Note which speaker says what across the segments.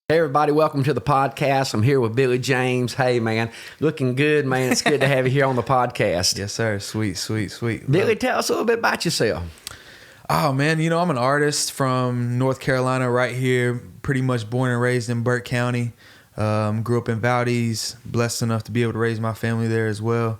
Speaker 1: Hey everybody, welcome to the podcast. I'm here with Billy James. Hey man, looking good, man. It's good to have you here on the podcast.
Speaker 2: Yes, sir. Sweet.
Speaker 1: Billy, tell us a little bit about yourself.
Speaker 2: Oh man, I'm an artist from North Carolina, right here. Pretty much born and raised in Burke County. Grew up in Valdez. Blessed enough to be able to raise my family there as well.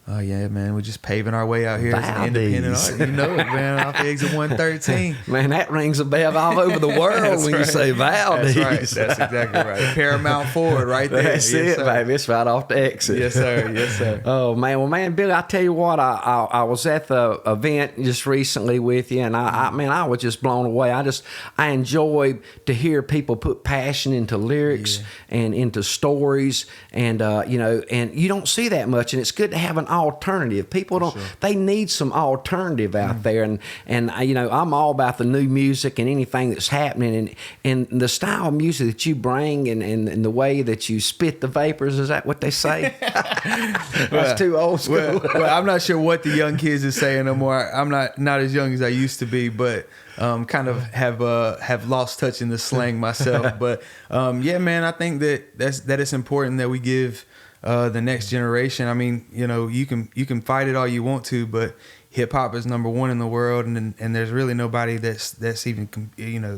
Speaker 2: Yeah, man, we're just paving our way out here as an independent artist. You know it, man. Off exit 113.
Speaker 1: Man, that rings a bell all over the world when you say Valdez.
Speaker 2: That's right. That's exactly right. Paramount Ford right there.
Speaker 1: That's it, baby. It's right off the exit.
Speaker 2: Yes, sir.
Speaker 1: Oh, man. Well, man, Billy, I tell you what, I was at the event just recently with you, and I was just blown away. I enjoy to hear people put passion into lyrics and into stories, and, and you don't see that much, and it's good to have an alternative. People don't, they need some alternative out there. And I'm all about the new music and anything that's happening, and the style of music that you bring and the way that you spit the vapors. Is that what they say? That's too old school.
Speaker 2: Well, I'm not sure what the young kids are saying no more. I'm not as young as I used to be, but kind of have lost touch in the slang myself. But yeah, man, I think that it's important that we give the next generation. I mean, you can fight it all you want to, but hip hop is number one in the world, and there's really nobody that's even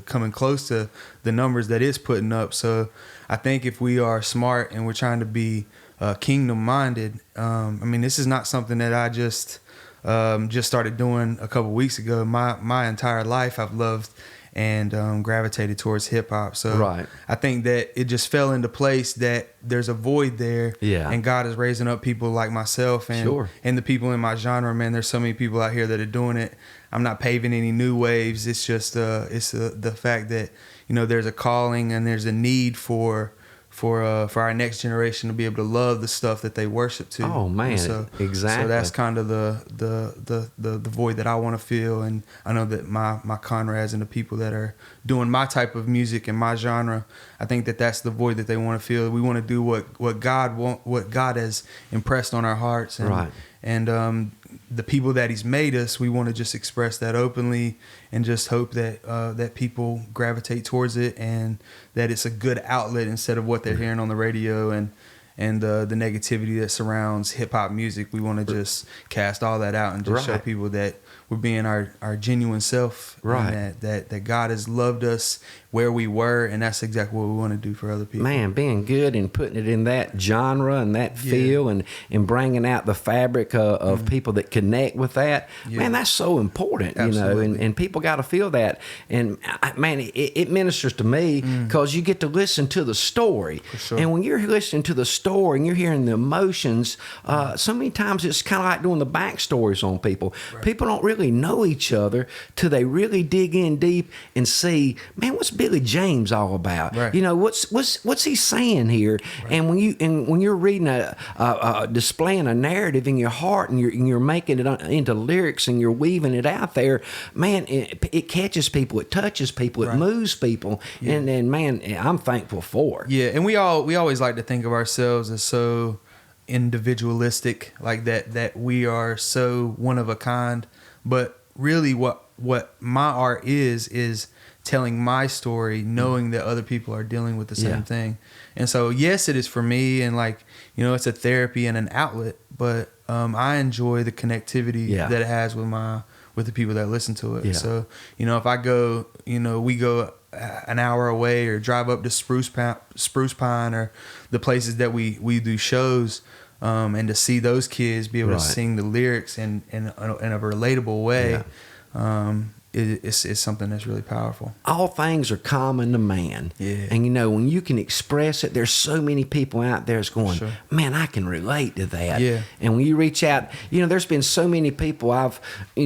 Speaker 2: coming close to the numbers that it's putting up. So I think if we are smart and we're trying to be kingdom minded, I mean, this is not something that I just started doing a couple weeks ago. My entire life I've loved and gravitated towards hip hop. So
Speaker 1: right.
Speaker 2: I think that it just fell into place that there's a void there.
Speaker 1: Yeah.
Speaker 2: And God is raising up people like myself and the people in my genre, man. There's so many people out here that are doing it. I'm not paving any new waves. It's just the fact that, there's a calling and there's a need for our next generation to be able to love the stuff that they worship to.
Speaker 1: Oh man, exactly.
Speaker 2: So that's kind of the void that I want to fill, and I know that my comrades and the people that are doing my type of music and my genre, I think that that's the void that they want to fill. We want to do what God has impressed on our hearts, and
Speaker 1: right.
Speaker 2: And the people that He's made us, we want to just express that openly and just hope that people gravitate towards it and that it's a good outlet instead of what they're hearing on the radio and the negativity that surrounds hip hop music. We want to just cast all that out and just show people that we're being our genuine self,
Speaker 1: right?
Speaker 2: And that God has loved us where we were, and that's exactly what we want to do for other people.
Speaker 1: Man, being good and putting it in that genre and that feel and bringing out the fabric of people that connect with that, man, that's so important.
Speaker 2: Absolutely.
Speaker 1: And people got to feel that. And man, it ministers to me because you get to listen to the story.
Speaker 2: For sure.
Speaker 1: And when you're listening to the story and you're hearing the emotions, so many times it's kind of like doing the backstories on people. Right. People don't really know each other till they really dig in deep and see, man, what's Billy James all about?
Speaker 2: Right.
Speaker 1: What's he saying here? Right. And when you're reading displaying a narrative in your heart and you're making it into lyrics and you're weaving it out there, man, it catches people, it touches people, it moves people, and man, I'm thankful for it.
Speaker 2: Yeah, and we always like to think of ourselves as so individualistic, like that we are so one of a kind. But really what my art is telling my story, knowing that other people are dealing with the same thing. And so, yes, it is for me, and it's a therapy and an outlet, but I enjoy the connectivity that it has with the people that listen to it. Yeah. So, if I go, we go an hour away or drive up to Spruce Pine or the places that we do shows, and to see those kids be able to sing the lyrics in a relatable way, it's something that's really powerful.
Speaker 1: All things are common to man.
Speaker 2: Yeah.
Speaker 1: And when you can express it, there's so many people out there that's going, man, I can relate to that.
Speaker 2: Yeah.
Speaker 1: And when you reach out, there's been so many people I've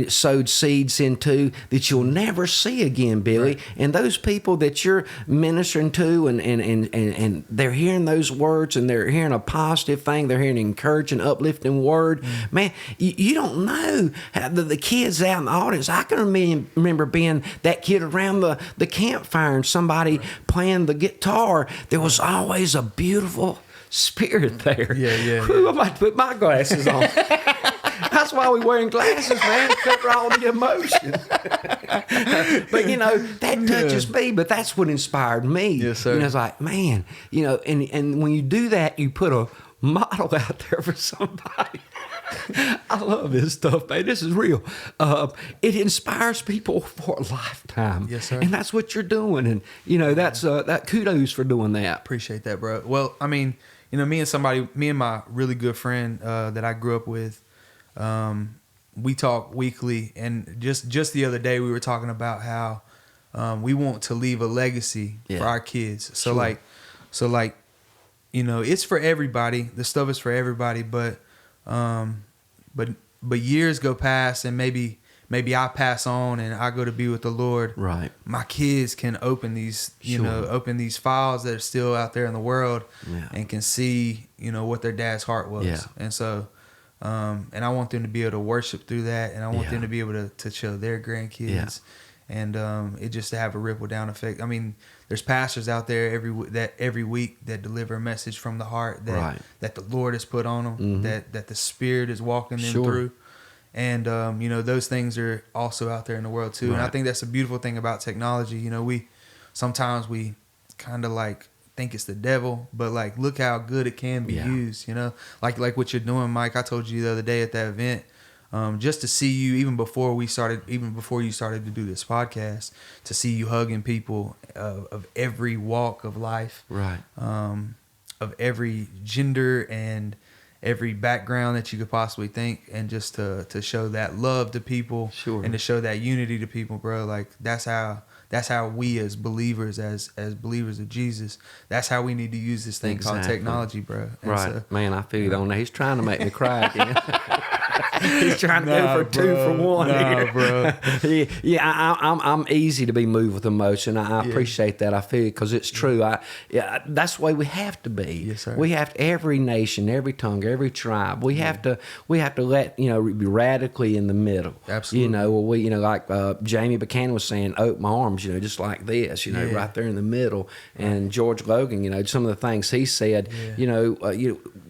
Speaker 1: sowed seeds into that you'll never see again, Billy. Right. And those people that you're ministering to and they're hearing those words and they're hearing a positive thing, they're hearing an encouraging, uplifting word. Man, you don't know how the kids out in the audience. I can remember being that kid around the campfire and somebody playing the guitar. There was always a beautiful spirit there.
Speaker 2: Yeah.
Speaker 1: Whew, I'm about to put my glasses on. That's why we're wearing glasses, man, to cover all the emotion. But, you know, that touches me, but that's what inspired me.
Speaker 2: Yes, sir.
Speaker 1: You know, it's like, man, you know, and when you do that, you put a model out there for somebody. I love this stuff, man. This is real. It inspires people for a lifetime.
Speaker 2: Yes, sir.
Speaker 1: And that's what you're doing. And, you know, that's that kudos for doing that.
Speaker 2: Appreciate that, bro. Well, I mean, you know, me and my really good friend that I grew up with, we talk weekly, and just the other day we were talking about how we want to leave a legacy for our kids. So
Speaker 1: Sure.
Speaker 2: like, you know, it's for everybody. The stuff is for everybody, but years go past, and maybe I pass on and I go to be with the Lord.
Speaker 1: Right.
Speaker 2: My kids can open these, open these files that are still out there in the world, and can see, you know, what their dad's heart was.
Speaker 1: Yeah.
Speaker 2: And so, and I want them to be able to worship through that, and I want them to be able to show their grandkids, and it just to have a ripple down effect. I mean, there's pastors out there every week that deliver a message from the heart that the Lord has put on them, that the Spirit is walking them through. And, you know, those things are also out there in the world too. And I think that's a beautiful thing about technology. You know, sometimes we kind of like think it's the devil, but like, look how good it can be used, you know, like what you're doing, Mike. I told you the other day at that event, just to see you, even before you started to do this podcast, to see you hugging people of every walk of life,
Speaker 1: Right.
Speaker 2: Of every gender and every background that you could possibly think, and just to show that love to people, and to show that unity to people, bro. Like that's how we as believers, as believers of Jesus, that's how we need to use this thing called technology, bro. And
Speaker 1: right.
Speaker 2: so,
Speaker 1: man, I feel it on that. He's trying to make me cry again. He's trying to go for 2 for 1 here.
Speaker 2: Bro.
Speaker 1: I'm easy to be moved with emotion. I appreciate that. I feel it because it's true. That's the way we have to be.
Speaker 2: Yes, sir.
Speaker 1: We have to, every nation, every tongue, every tribe. We have to let, you know, be radically in the middle.
Speaker 2: Absolutely.
Speaker 1: You know, like Jamie Buchanan was saying, open my arms, you know, just like this, you know, right there in the middle. And George Logan, you know, some of the things he said, you know,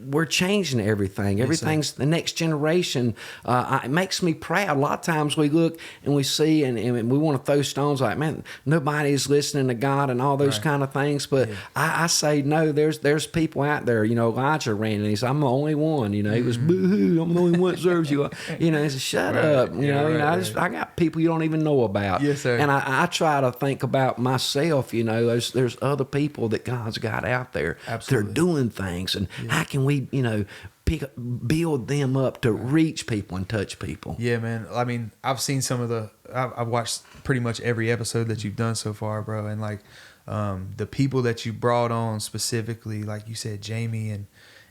Speaker 1: we're changing everything. Everything's the next generation. It makes me proud. A lot of times we look and we see and we want to throw stones like, man, nobody's listening to God and all those kind of things. But I say, no, there's people out there. You know, Elijah ran and he said, I'm the only one. You know, he was, boo-hoo, I'm the only one that serves you. You know, he said, shut up. You know, I got people you don't even know about.
Speaker 2: Yes, sir.
Speaker 1: And I try to think about myself. You know, there's other people that God's got out there.
Speaker 2: Absolutely.
Speaker 1: They're doing things. And how can we, you know, build them up to reach people and touch people?
Speaker 2: Yeah, man. I mean, I've seen I've watched pretty much every episode that you've done so far, bro. And like, the people that you brought on specifically, like you said, Jamie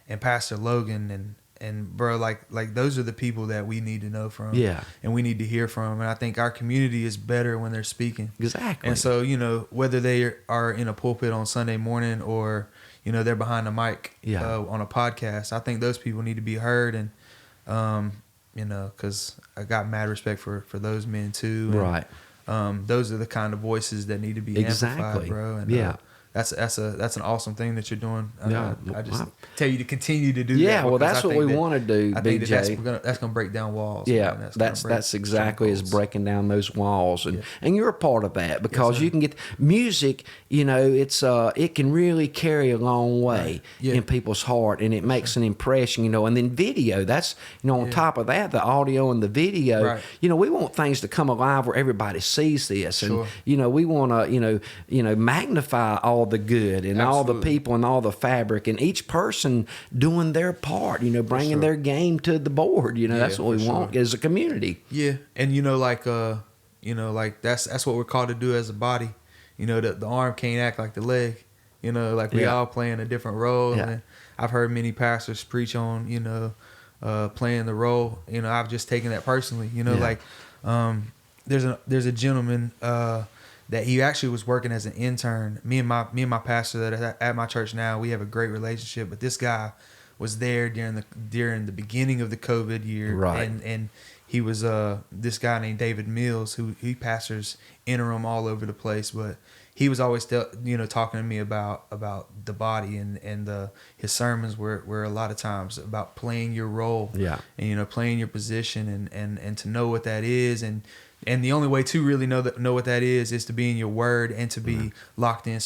Speaker 2: and Pastor Logan and bro, like those are the people that we need to know from.
Speaker 1: Yeah.
Speaker 2: And we need to hear from. And I think our community is better when they're speaking.
Speaker 1: Exactly.
Speaker 2: And so, you know, whether they are in a pulpit on Sunday morning or, you know, they're behind the mic on a podcast, I think those people need to be heard. And, you know, because I got mad respect for those men too. And,
Speaker 1: right.
Speaker 2: Those are the kind of voices that need to be amplified, bro. And, that's an awesome thing that you're doing. I just tell you to continue to do that.
Speaker 1: Yeah, well, that's what we want to do,
Speaker 2: I think
Speaker 1: BJ.
Speaker 2: that's gonna break down walls.
Speaker 1: Yeah,
Speaker 2: man.
Speaker 1: that's exactly is breaking down those walls, and you're a part of that because you can get music. You know, it can really carry a long way in people's heart, and it makes an impression. You know, and then video. That's, you know, on top of that, the audio and the video.
Speaker 2: Right.
Speaker 1: You know, we want things to come alive where everybody sees this, and you know, we want to you know magnify all the good and all the people and all the fabric and each person doing their part, you know, bringing their game to the board. You know, that's what we want as a community.
Speaker 2: Yeah. And you know, like that's what we're called to do as a body. You know, the arm can't act like the leg. You know, like we all playing a different role. And I've heard many pastors preach on, you know, playing the role. You know, I've just taken that personally. You know, like there's a gentleman that he actually was working as an intern. Me and my pastor that at my church now, we have a great relationship. But this guy was there during the beginning of the COVID year,
Speaker 1: right?
Speaker 2: And he was this guy named David Mills, who he pastors interim all over the place, but he was always talking to me about the body, and his sermons were a lot of times about playing your role, and playing your position, and to know what that is, and the only way to really know what that is to be in your word and to be locked in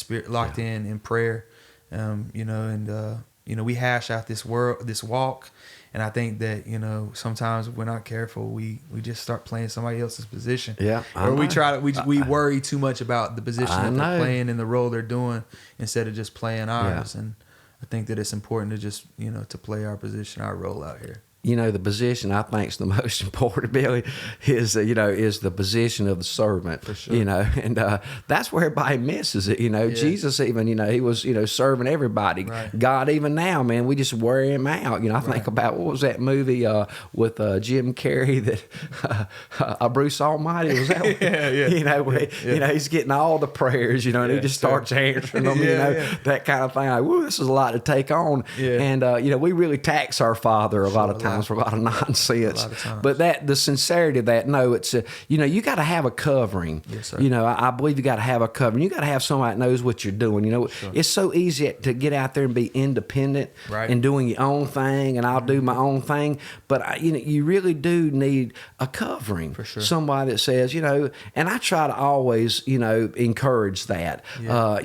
Speaker 2: prayer, we hash out this walk. And I think that, sometimes if we're not careful, we just start playing somebody else's position.
Speaker 1: Yeah.
Speaker 2: Or we worry too much about the position that they're playing and the role they're doing instead of just playing ours. And I think that it's important to just, to play our position, our role out here.
Speaker 1: The position I think is the most important, Billy, is the position of the servant.
Speaker 2: For sure.
Speaker 1: And that's where everybody misses it. Jesus even, he was, serving everybody.
Speaker 2: Right.
Speaker 1: God, even now, man, we just wear him out. I think about, what was that movie with Jim Carrey that Bruce Almighty, was that?
Speaker 2: Yeah.
Speaker 1: He's getting all the prayers, and he just starts answering them, that kind of thing. Like, whoa, this is a lot to take on.
Speaker 2: Yeah.
Speaker 1: And, we really tax our Father a lot of times for a lot of nonsense. But the sincerity of that, it's you got to have a covering.
Speaker 2: Yes, sir.
Speaker 1: I believe you got to have a covering. You got to have somebody that knows what you're doing.
Speaker 2: Sure.
Speaker 1: It's so easy to get out there and be independent and doing your own thing, and I'll do my own thing. But you really do need a covering.
Speaker 2: For sure.
Speaker 1: Somebody that says, and I try to always, encourage that.
Speaker 2: Yeah.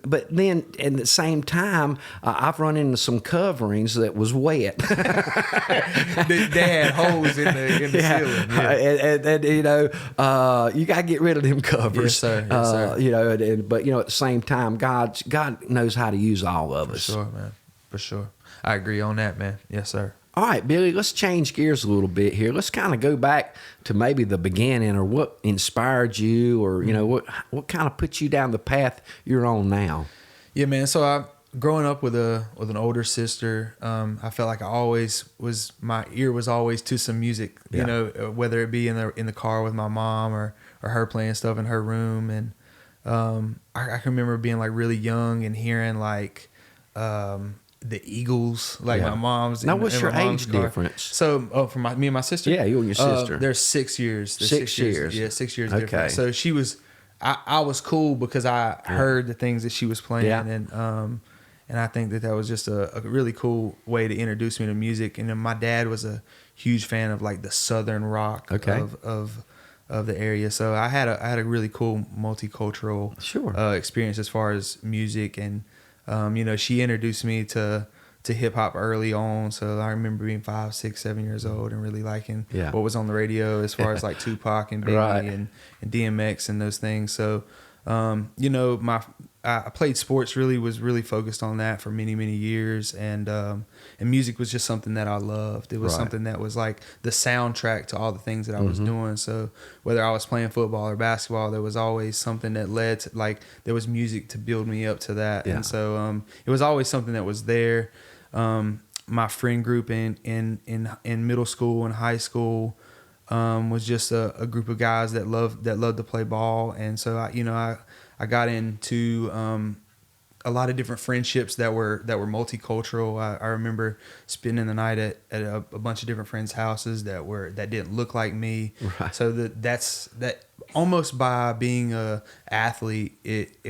Speaker 1: But then at the same time, I've run into some coverings that was wet.
Speaker 2: they had holes in the ceiling.
Speaker 1: And you got to get rid of them covers.
Speaker 2: Yes, sir.
Speaker 1: But at the same time, God knows how to use all of us.
Speaker 2: For sure, man. For sure. I agree on that, man. Yes, sir.
Speaker 1: All right, Billy, let's change gears a little bit here. Let's kind of go back to maybe the beginning, or what inspired you, or what kind of put you down the path you're on now.
Speaker 2: Yeah, man. So growing up with an older sister, I felt like my ear was always to some music, whether it be in the car with my mom or her playing stuff in her room. And I can remember being like really young and hearing like the Eagles, like my mom's.
Speaker 1: Now, what's your age difference?
Speaker 2: So, for me and my sister?
Speaker 1: Yeah, you and your sister.
Speaker 2: There's 6 years. There's
Speaker 1: 6 years.
Speaker 2: Yeah, 6 years
Speaker 1: Okay.
Speaker 2: difference. So she was, I was cool because I heard the things that she was playing, and I think that was just a really cool way to introduce me to music. And then my dad was a huge fan of like the Southern rock of the area. So I had a really cool multicultural experience as far as music. And she introduced me to hip hop early on. So I remember being 5, 6, 7 years old and really liking what was on the radio as far as like Tupac and Biggie and DMX and those things. So I played sports, was really focused on that for many, many years. And music was just something that I loved. It was something that was like the soundtrack to all the things that I was doing. So whether I was playing football or basketball, there was always something that led to, like, there was music to build me up to that. And so it was always something that was there. My friend group in middle school and high school was just a group of guys that loved to play ball. And so I got into a lot of different friendships that were multicultural. I remember spending the night at a bunch of different friends' houses that didn't look like me.
Speaker 1: Right.
Speaker 2: So that almost by being a athlete, it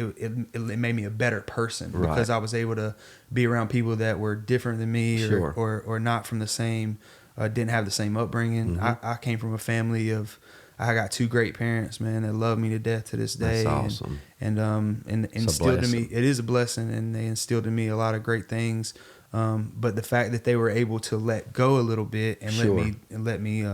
Speaker 2: made me a better person because I was able to be around people that were different than me or not from the same, didn't have the same upbringing. I came from a family of, I got 2 great parents, man, that love me to death to this day.
Speaker 1: That's awesome.
Speaker 2: And instilled in me, it is a blessing, and they instilled in me a lot of great things. But the fact that they were able to let go a little bit and let me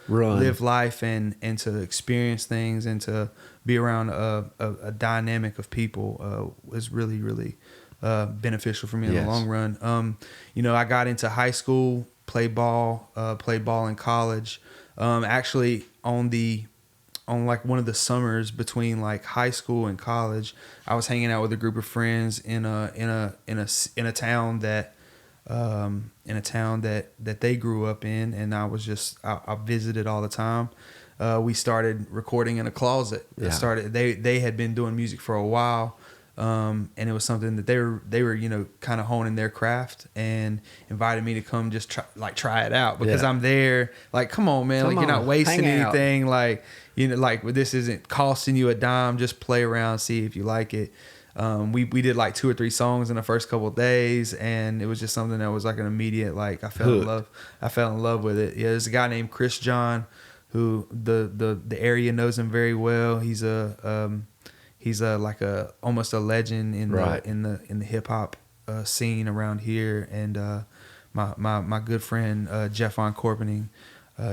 Speaker 2: live life and to experience things and to be around a dynamic of people was really, really beneficial for me in the long run. I got into high school, played ball in college. Actually on like one of the summers between like high school and college, I was hanging out with a group of friends in a town that they grew up in, and I visited all the time. We started recording in a closet. They had been doing music for a while. And it was something that they were, you know, kind of honing their craft and invited me to come just try it out because I'm there. Like, come on, man. Like, you're not wasting anything. Like, you know, like this isn't costing you a dime. Just play around, see if you like it. We did like 2 or 3 songs in the first couple of days, and it was just something that was like an immediate, like, I fell in love with it. Yeah, there's a guy named Chris John who the area knows him very well. He's like almost a legend in the hip hop scene around here. And my good friend Jeff Von Corpening,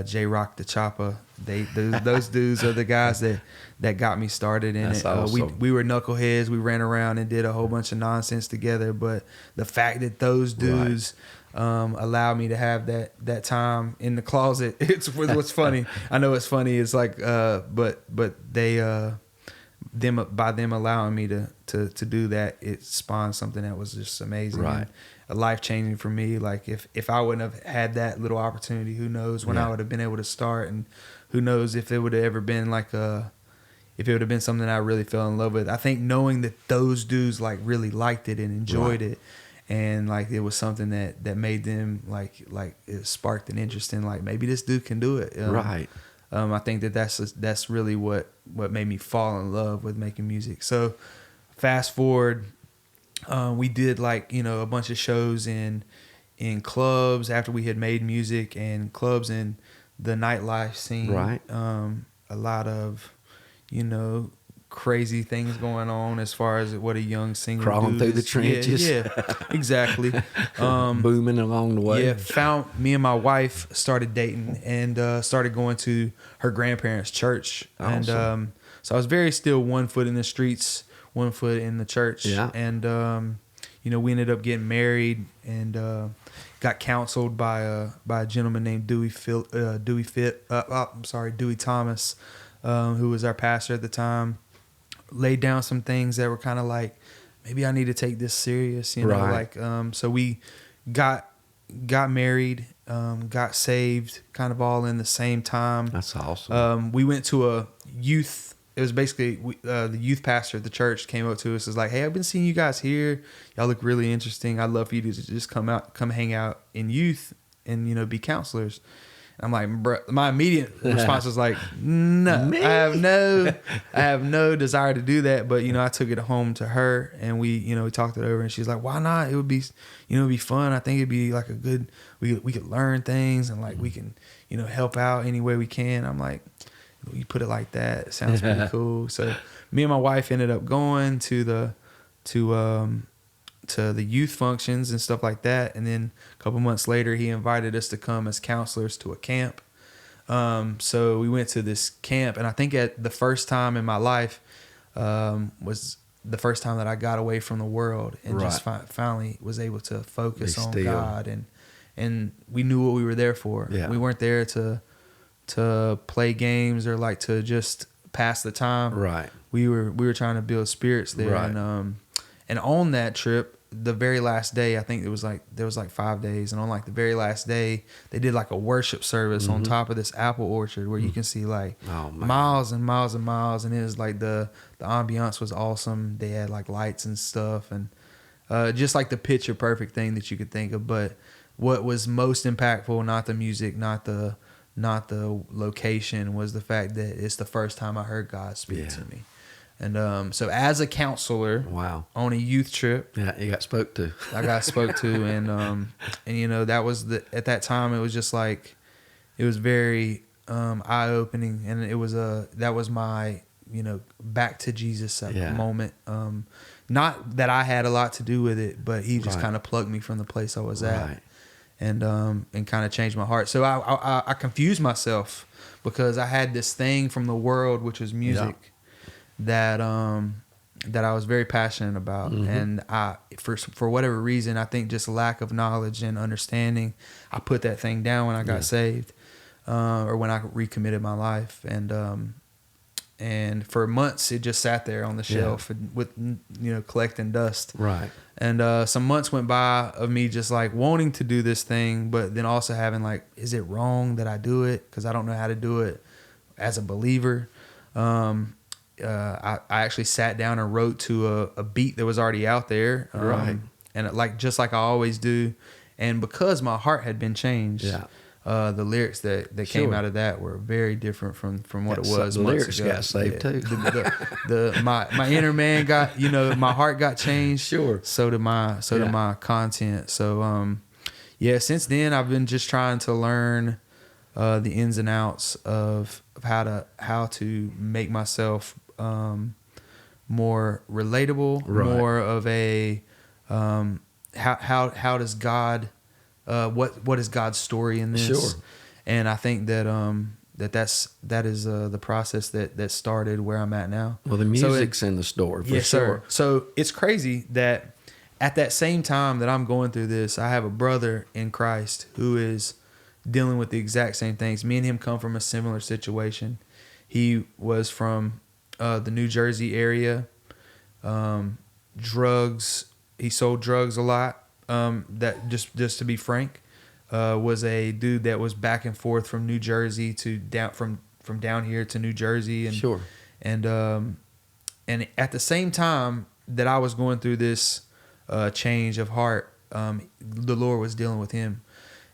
Speaker 2: J Rock the Chopper, those dudes are the guys that got me started in it.
Speaker 1: Awesome.
Speaker 2: We were knuckleheads. We ran around and did a whole bunch of nonsense together. But the fact that those dudes allowed me to have that time in the closet, it's what's funny. I know it's funny. It's like but they by them allowing me to do that, it spawned something that was just amazing,
Speaker 1: right?
Speaker 2: Life changing for me. Like if I wouldn't have had that little opportunity, who knows when I would have been able to start, and who knows if it would have ever been like if it would have been something I really fell in love with. I think knowing that those dudes like really liked it and enjoyed it, and like it was something that made them like it sparked an interest in like maybe this dude can do it,
Speaker 1: right.
Speaker 2: I think that's really what made me fall in love with making music. So fast forward, we did like, you know, a bunch of shows in clubs after we had made music, and clubs in the nightlife scene.
Speaker 1: Right.
Speaker 2: A lot of, you know, crazy things going on as far as what a young singer
Speaker 1: crawling through the trenches.
Speaker 2: Yeah, exactly.
Speaker 1: Booming along the way.
Speaker 2: Yeah, me and my wife started dating and started going to her grandparents' church.
Speaker 1: Awesome.
Speaker 2: And so I was very still 1 foot in the streets, 1 foot in the church.
Speaker 1: Yeah.
Speaker 2: And you know, we ended up getting married and got counseled by a gentleman named Dewey Thomas, who was our pastor at the time. Laid down some things that were kind of like, maybe I need to take this serious, you know,
Speaker 1: right.
Speaker 2: like, so we got married, got saved kind of all in the same time.
Speaker 1: That's awesome.
Speaker 2: We went to a youth, it was basically, the youth pastor at the church came up to us, was like, hey, I've been seeing you guys here. Y'all look really interesting. I'd love for you to just come hang out in youth and, you know, be counselors. I'm like, bro, my immediate response was like, no,
Speaker 1: Me?
Speaker 2: I have no desire to do that. But, you know, I took it home to her and we talked it over, and she's like, why not? It would be, you know, it'd be fun. I think it'd be like a good, we could learn things and like we can, you know, help out any way we can. I'm like, you put it like that, it sounds pretty cool. So me and my wife ended up going to the youth functions and stuff like that. And then a couple months later, he invited us to come as counselors to a camp. So we went to this camp, and I think at the first time in my life was the first time that I got away from the world and just finally was able to focus on God. And we knew what we were there for.
Speaker 1: Yeah.
Speaker 2: We weren't there to play games or like to just pass the time.
Speaker 1: Right.
Speaker 2: We were trying to build spirits there.
Speaker 1: Right.
Speaker 2: And on that trip, the very last day, I think there was like 5 days, and on like the very last day, they did like a worship service on top of this apple orchard where you can see like miles and miles and miles, and it was like the ambiance was awesome. They had like lights and stuff, and just like the picture perfect thing that you could think of. But what was most impactful, not the music, not the location, was the fact that it's the first time I heard God speak to me. And so as a counselor, on a youth trip,
Speaker 1: you got spoke to.
Speaker 2: I got spoke to, and you know, that was at that time it was just like, it was very eye opening, and it was that was my, you know, back to Jesus moment. Not that I had a lot to do with it, but he just kind of plugged me from the place I was at, and kind of changed my heart. So I confused myself because I had this thing from the world, which was music. That I was very passionate about, and I for whatever reason, I think just lack of knowledge and understanding, I put that thing down when I got saved, or when I recommitted my life, and for months it just sat there on the shelf with, you know, collecting dust. Right. And some months went by of me just like wanting to do this thing, but then also having like, is it wrong that I do it? Because I don't know how to do it as a believer. I actually sat down and wrote to a beat that was already out there.
Speaker 1: Right.
Speaker 2: And just like I always do. And because my heart had been changed, the lyrics that came out of that were very different from what it was
Speaker 1: the
Speaker 2: months
Speaker 1: lyrics
Speaker 2: ago.
Speaker 1: got saved too.
Speaker 2: My inner man got, my heart got changed.
Speaker 1: Sure.
Speaker 2: So did my content. So since then I've been just trying to learn the ins and outs of how to make myself more relatable, more of a how does God what is God's story in this?
Speaker 1: Sure.
Speaker 2: And I think that that is the process that started where I'm at now.
Speaker 1: Well, the music's in the store for
Speaker 2: yes,
Speaker 1: sure.
Speaker 2: Sir. So it's crazy that at that same time that I'm going through this, I have a brother in Christ who is dealing with the exact same things. Me and him come from a similar situation. He was from the New Jersey area. Drugs. He sold drugs a lot. That just to be frank, was a dude that was back and forth from New Jersey to from down here to New Jersey, and
Speaker 1: Sure.
Speaker 2: And at the same time that I was going through this change of heart, the Lord was dealing with him.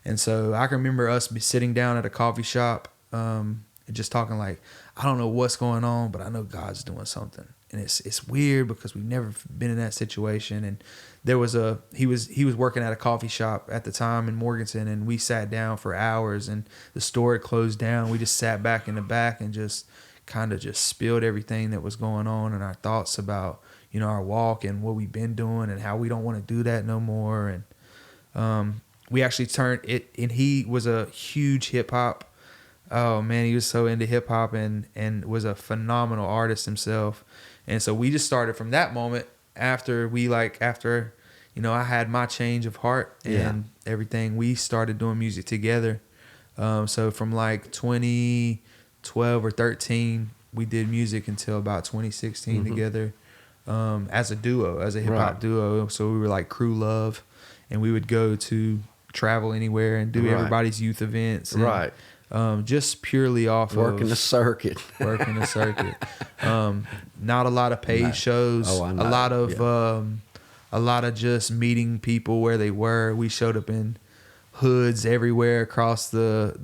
Speaker 2: And so I can remember us be sitting down at a coffee shop, and just talking like, I don't know what's going on, but I know God's doing something. And it's weird because we've never been in that situation. And there was he was working at a coffee shop at the time in Morganton, and we sat down for hours, and the store had closed down. We just sat back in the back and just kind of just spilled everything that was going on and our thoughts about, our walk and what we've been doing and how we don't want to do that no more. And we actually turned it, and he was a huge hip hop. Oh man, he was so into hip hop and was a phenomenal artist himself. And so we just started from that moment after I had my change of heart and everything. We started doing music together. So from like 2012 or 13, we did music until about 2016 together, as a duo, as a hip hop duo. So we were like Crew Love, and we would go to travel anywhere and do everybody's youth events. And, just purely off
Speaker 1: working the circuit.
Speaker 2: Not a lot of paid shows.
Speaker 1: Oh, I know.
Speaker 2: A lot of just meeting people where they were. We showed up in hoods everywhere across the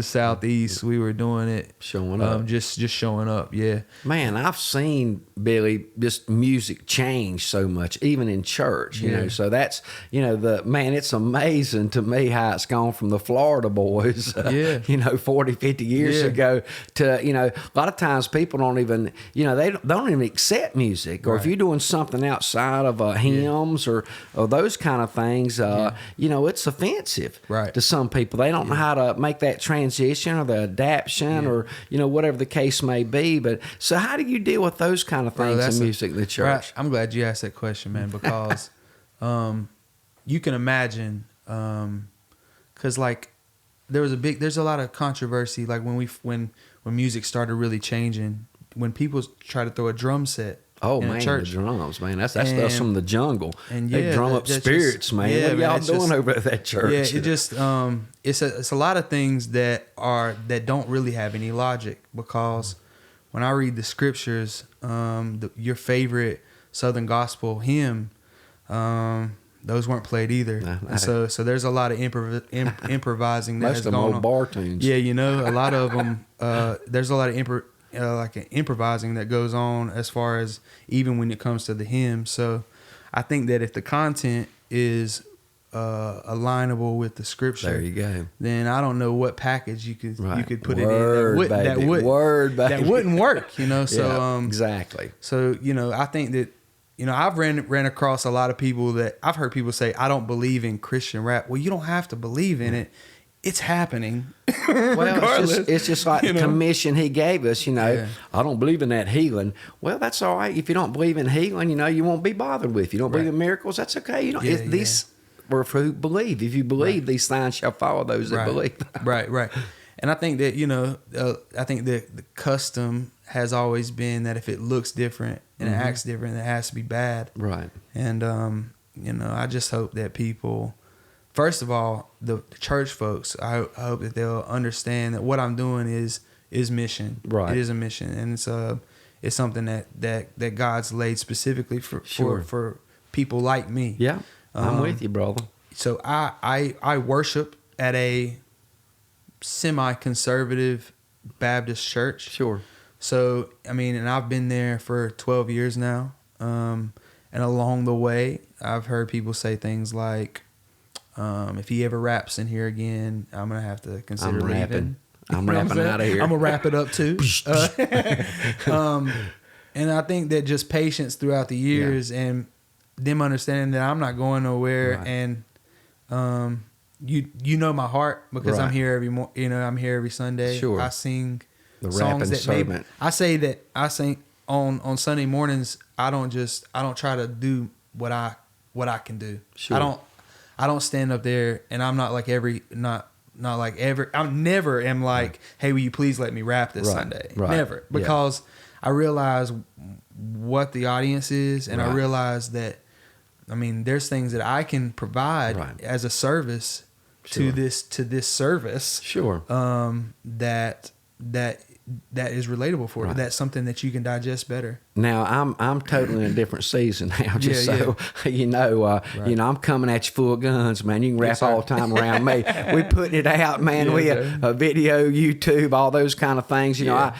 Speaker 2: southeast. We were doing it,
Speaker 1: showing up,
Speaker 2: just showing up. Yeah,
Speaker 1: man, I've seen Billy just music change so much, even in church. You know, so that's it's amazing to me how it's gone from the Florida boys, 40, 50 years ago to a lot of times people don't even they don't even accept music, or if you're doing something outside of hymns or those kind of things, it's offensive. To some people. They don't know how to make that transition or the adaption or, whatever the case may be. But so how do you deal with those kind of things in music in the church?
Speaker 2: Right. I'm glad you asked that question, man, because you can imagine, because like there's a lot of controversy. Like when music started really changing, when people try to throw a drum set.
Speaker 1: Oh man,
Speaker 2: church.
Speaker 1: The drums, man. That's stuff from the jungle.
Speaker 2: And
Speaker 1: they drum up spirits, just, man. What are y'all doing over at that church?
Speaker 2: Yeah, it just it's a lot of things that don't really have any logic, because when I read the scriptures, your favorite Southern gospel hymn, those weren't played either. And so there's a lot of improvising that has gone on.
Speaker 1: Bar tunes.
Speaker 2: Yeah, a lot of them. There's a lot of improvising that goes on as far as even when it comes to the hymn. So I think that if the content is alignable with the scripture,
Speaker 1: there you go.
Speaker 2: Then I don't know what package you could put
Speaker 1: Word,
Speaker 2: it in that wouldn't work. So
Speaker 1: exactly.
Speaker 2: So I think that I've ran across a lot of people that I've heard people say, I don't believe in Christian rap. Well, you don't have to believe in it. It's happening.
Speaker 1: Well, it's just like the commission he gave us, I don't believe in that healing. Well, that's all right. If you don't believe in healing, you won't be bothered with. You don't believe in miracles, that's okay. These were for who believe. If you believe, these signs shall follow those that believe.
Speaker 2: Right. And I think that, I think that the custom has always been that if it looks different and it acts different, it has to be bad. Right. And, I just hope that people... First of all, the church folks, I hope that they'll understand that what I'm doing is mission. Right. It is a mission, and is something that God's laid specifically for people like me.
Speaker 1: Yeah, I'm with you, brother.
Speaker 2: So I worship at a semi-conservative Baptist church.
Speaker 1: Sure.
Speaker 2: So, I mean, and I've been there for 12 years now. And along the way, I've heard people say things like, if he ever raps in here again, I'm going to have to consider leaving.
Speaker 1: I'm rapping out of here.
Speaker 2: I'm going to wrap it up too. And I think that just patience throughout the years and them understanding that I'm not going nowhere. Right. And you know my heart because I'm here I'm here every Sunday.
Speaker 1: Sure.
Speaker 2: I sing
Speaker 1: the
Speaker 2: songs that
Speaker 1: servant.
Speaker 2: I sing on Sunday mornings. I don't try to do what I can do.
Speaker 1: Sure.
Speaker 2: I don't stand up there and I'm not like I never am like, hey, will you please let me rap this Sunday?
Speaker 1: Right.
Speaker 2: Never. Because I realize what the audience is and I realize that, I mean, there's things that I can provide as a service to this service.
Speaker 1: Sure.
Speaker 2: That is relatable for it. That's something that you can digest better.
Speaker 1: Now I'm totally in a different season now. I'm coming at you full guns, man. You can rap all the time around me. We putting it out, man. A video, YouTube, all those kind of things. That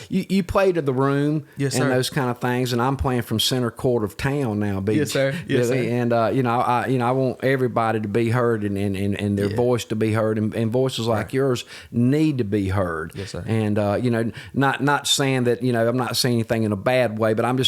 Speaker 1: you play to the room and those kind of things. And I'm playing from center court of town now, B.
Speaker 2: Yes, sir. Yes, sir.
Speaker 1: And I want everybody to be heard and their voice to be heard, and voices like yours need to be heard.
Speaker 2: Yes, sir.
Speaker 1: And not saying that I'm not saying anything in a bad way, but I'm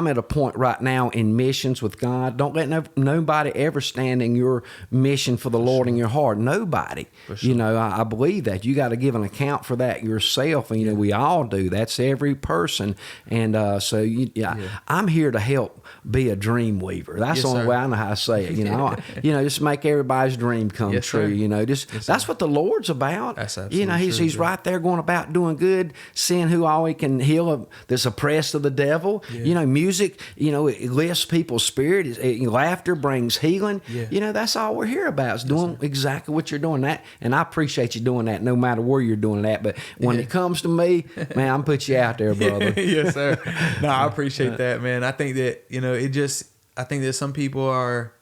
Speaker 1: at a point right now in missions with God. Don't let nobody ever stand in your mission for the Lord in your heart. Nobody. I believe that you got to give an account for that yourself, and we all do. That's every person, and I'm here to help be a dream weaver. That's the only way I know how to say it. Just make everybody's dream come true. That's what the Lord's about.
Speaker 2: That's absolutely
Speaker 1: He's right there going about doing good, seeing who all he can heal that's oppressed of the devil. Music, it lifts people's spirit. Laughter brings healing. That's all we're here about, is doing exactly what you're doing that. And I appreciate you doing that no matter where you're doing that. But when it comes to me, man, I'm put you out there, brother.
Speaker 2: Yes, sir. No, I appreciate that, man. I think that, I think that some people are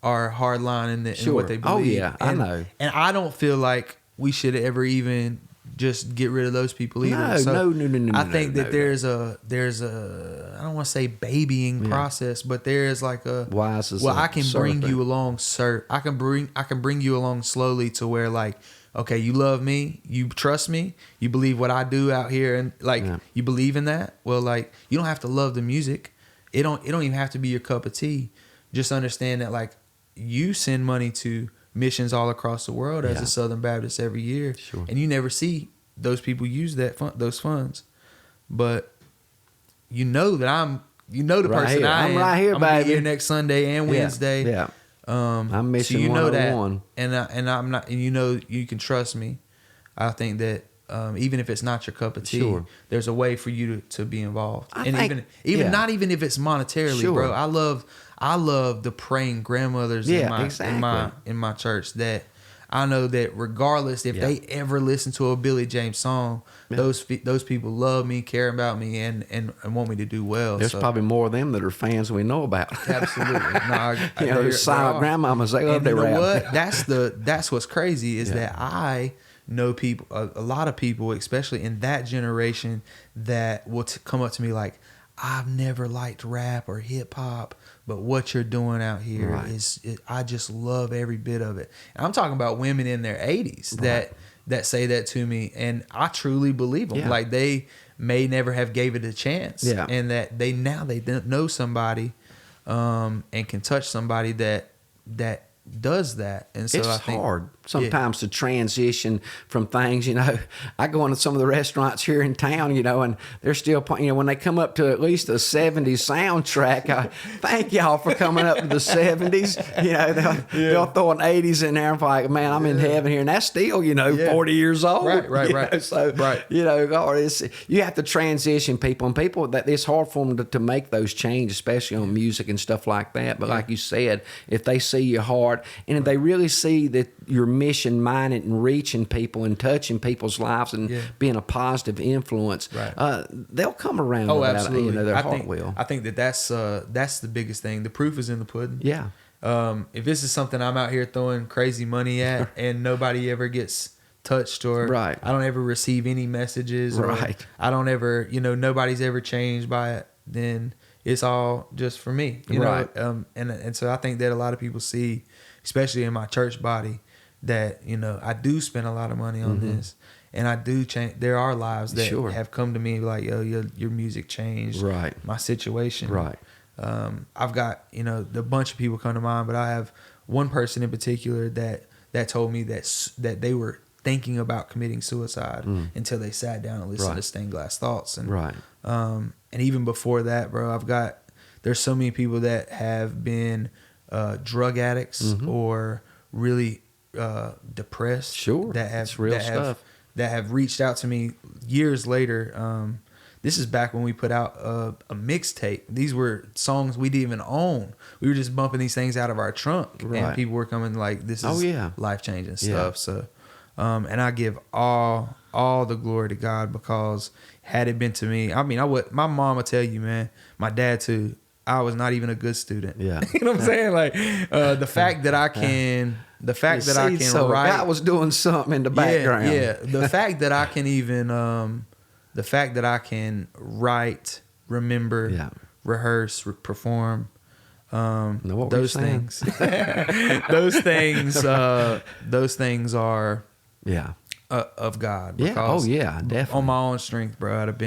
Speaker 2: hardline in what they believe.
Speaker 1: Oh, yeah, I know.
Speaker 2: And I don't feel like we should ever even just get rid of those people either.
Speaker 1: No.
Speaker 2: I think that there's a I don't want to say babying process, but there is like a I can bring you along, sir. I can bring you along slowly to where, like, okay, you love me, you trust me, you believe what I do out here, and you believe in that. Well, like, you don't have to love the music. It don't even have to be your cup of tea. Just understand that, like, you send money to missions all across the world as a Southern Baptist every year, and you never see those people use those funds, but that I'm the person I am.
Speaker 1: I'm right here,
Speaker 2: I'm
Speaker 1: baby.
Speaker 2: Be here next Sunday and Wednesday.
Speaker 1: Yeah. I'm mission
Speaker 2: so
Speaker 1: 101.
Speaker 2: that, and I'm not, and you can trust me. I think that even if it's not your cup of tea, there's a way for you to be involved, even not even if it's monetarily, bro. I love the praying grandmothers in my church that I know that regardless if they ever listen to a Billy James song, those people love me, care about me, and want me to do well.
Speaker 1: There's probably more of them that are fans than we know about.
Speaker 2: Absolutely. No,
Speaker 1: silent grandmamas, they love their rap.
Speaker 2: What? That's what's crazy is that I know people, a lot of people, especially in that generation, that will come up to me like, I've never liked rap or hip hop, but what you're doing out here I just love every bit of it. And I'm talking about women in their 80s that say that to me, and I truly believe them. Like, they may never have gave it a chance, and that they know somebody and can touch somebody that does that. And so
Speaker 1: it's
Speaker 2: I think
Speaker 1: hard sometimes to transition from things. I go into some of the restaurants here in town, and they're still playing, when they come up to at least a 70s soundtrack, I thank y'all for coming up to the 70s. They'll throw an 80s in there and like, man, I'm in heaven here, and that's still 40 years old.
Speaker 2: Right.
Speaker 1: So you have to transition people, and people that it's hard for them to make those changes, especially on music and stuff like that. But like you said, if they see your heart heart, and if they really see that you're mission minded and reaching people and touching people's lives and being a positive influence, they'll come around.
Speaker 2: Oh, absolutely.
Speaker 1: Their heart will.
Speaker 2: I think that's the biggest thing. The proof is in the pudding.
Speaker 1: Yeah.
Speaker 2: If this is something I'm out here throwing crazy money at and nobody ever gets touched, or I don't ever receive any messages, or I don't ever, nobody's ever changed by it, then it's all just for me, you know. And so I think that a lot of people see, especially in my church body, that I do spend a lot of money on this, and I do change. There are lives that have come to me like, "Yo, your music changed my situation." I've got a bunch of people come to mind, but I have one person in particular that told me that they were thinking about committing suicide until they sat down and listened to Stained Glass Thoughts, and even before that, bro, there's so many people that have been drug addicts or really depressed, that have reached out to me years later. This is back when we put out a mixtape. These were songs we didn't even own. We were just bumping these things out of our trunk, and people were coming like, "This is life-changing stuff." So, and I give all the glory to God, because had it been to me, I mean, my mom will tell you, man, my dad too, I was not even a good student. Yeah. You know what I'm saying? Like, the fact that I can write.
Speaker 1: God was doing something in the background.
Speaker 2: Yeah. The fact that I can even, the fact that I can write, remember, rehearse, perform, those things, those things are of God.
Speaker 1: Because definitely.
Speaker 2: On my own strength, bro, I've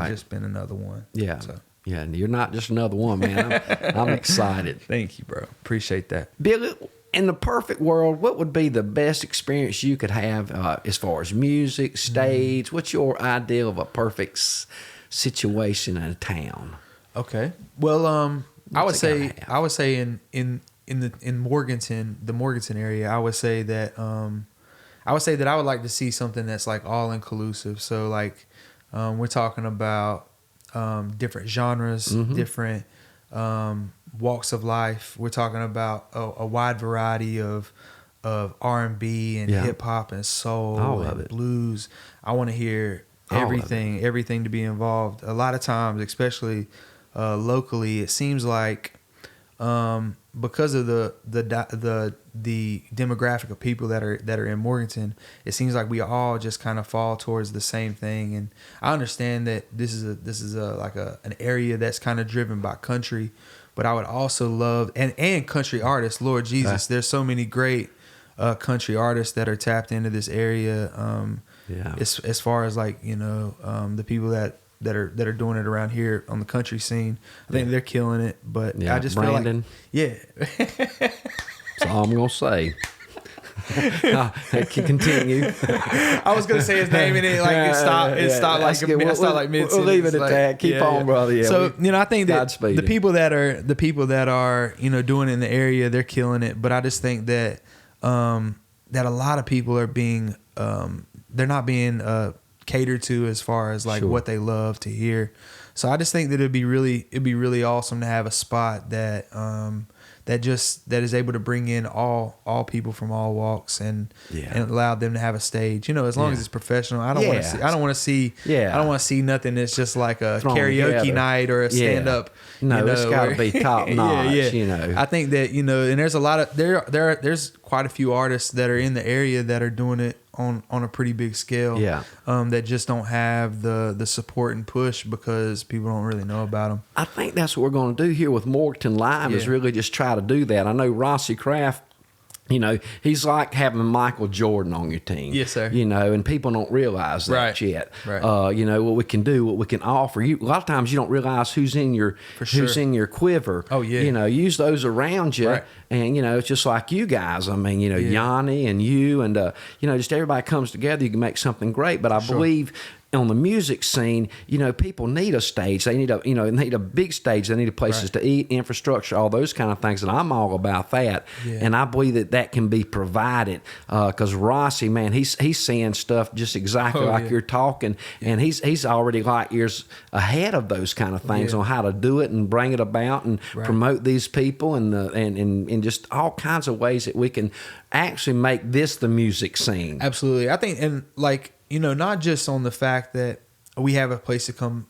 Speaker 2: just been another one.
Speaker 1: Yeah. So. Yeah, you're not just another one, man. I'm excited.
Speaker 2: Thank you, bro. Appreciate that.
Speaker 1: Billy, in the perfect world, what would be the best experience you could have as far as music, stage? What's your idea of a perfect situation in a town?
Speaker 2: Okay. Well, I would say in Morganton, the Morganton area, I would say that I would like to see something that's like all inclusive. So like we're talking about different genres, different walks of life. We're talking about a wide variety of R&B and hip hop and soul and blues. I want to hear everything to be involved. A lot of times, especially locally, it seems like because of the demographic of people that are in Morganton, it seems like we all just kind of fall towards the same thing. And I understand that this is an area that's kind of driven by country, but I would also love and country artists. Lord Jesus, there's so many great country artists that are tapped into this area. As far as like the people that are doing it around here on the country scene, I think they're killing it. But I just
Speaker 1: Brandon.
Speaker 2: feel like,
Speaker 1: That's all I'm gonna say. Continue.
Speaker 2: I was gonna say his name and it stopped like mid.
Speaker 1: We'll leave it at that. Keep on, brother. Yeah,
Speaker 2: so I think that the people that are doing it in the area, they're killing it. But I just think that that a lot of people are being they're not being catered to as far as like what they love to hear. So I just think that it'd be really awesome to have a spot that that is able to bring in all people from all walks and allow them to have a stage. As long as it's professional. I don't want to see nothing that's just like a karaoke night or a stand up.
Speaker 1: No, it's got to be top notch.
Speaker 2: I think that and there's a lot of there's quite a few artists that are in the area that are doing it on a pretty big scale. That just don't have the support and push because people don't really know about them.
Speaker 1: I think that's what we're going to do here with Morganton Live is really just try to do that. I know Rossi Kraft, he's like having Michael Jordan on your team.
Speaker 2: Yes, sir.
Speaker 1: And people don't realize that yet.
Speaker 2: Right.
Speaker 1: What we can do, what we can offer. A lot of times you don't realize who's in your in your quiver.
Speaker 2: Oh yeah.
Speaker 1: Use those around you.
Speaker 2: Right.
Speaker 1: And it's just like you guys. I mean, Yanni and you and just everybody comes together. You can make something great. But I believe on the music scene, people need a stage. They need a big stage. They need places to eat, infrastructure, all those kind of things. And I'm all about that.
Speaker 2: Yeah.
Speaker 1: And I believe that can be provided. Because Rossi, man, he's seeing stuff just exactly like you're talking, and he's already light years ahead of those kind of things on how to do it and bring it about and promote these people and just all kinds of ways that we can actually make this the music scene.
Speaker 2: Absolutely. I think, and like, not just on the fact that we have a place to come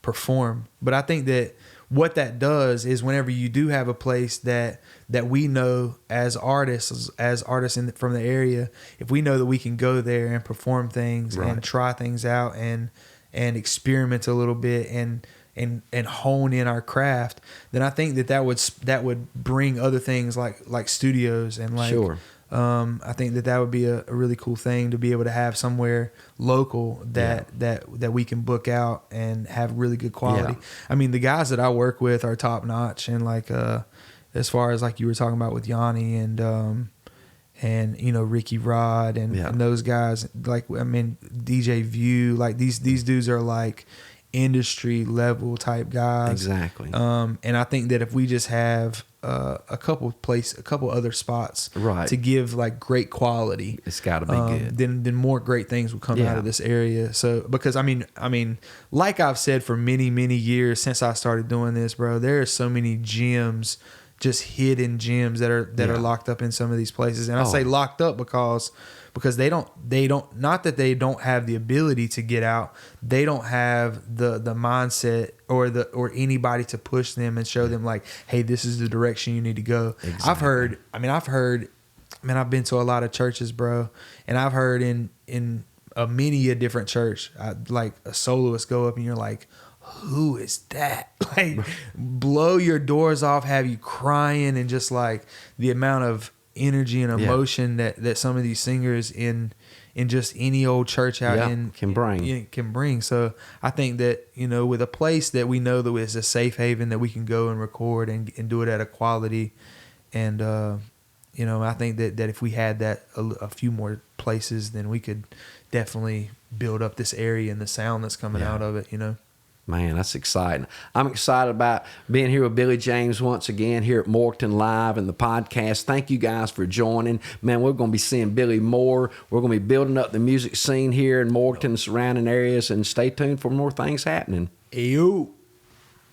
Speaker 2: perform, but I think that what that does is whenever you do have a place that we know as artists from the area, if we know that we can go there and perform things and try things out and experiment a little bit and hone in our craft, then I think that would bring other things like studios and like. Sure. I think that would be a really cool thing to be able to have somewhere local that we can book out and have really good quality. Yeah. I mean, the guys that I work with are top notch, and like as far as like you were talking about with Yanni and Ricky Rod and those guys, like I mean DJ View, like these dudes are like industry level type guys. Exactly. And I think that if we just have a couple other spots to give like great quality,
Speaker 1: it's got to be good.
Speaker 2: Then more great things will come out of this area. So because I mean, like I've said for many years since I started doing this, bro, there are so many gems, just hidden gems that are locked up in some of these places. And I say locked up because they don't not that they don't have the ability to get out, they don't have the mindset or anybody to push them and show them like, hey, this is the direction you need to go. Exactly. I've been to a lot of churches, bro, and I've heard in many a different church, like a soloist go up and you're like, who is that? Like, blow your doors off, have you crying, and just like the amount of energy and emotion that some of these singers in just any old church out in can bring. So I think that, with a place that we know that is a safe haven that we can go and record and do it at a quality, and I think that if we had that a few more places, then we could definitely build up this area and the sound that's coming out of it.
Speaker 1: Man, that's exciting. I'm excited about being here with Billy James once again here at Morganton Live and the podcast. Thank you guys for joining. Man, we're going to be seeing Billy more. We're going to be building up the music scene here in Morganton and surrounding areas, and stay tuned for more things happening.
Speaker 2: Ew.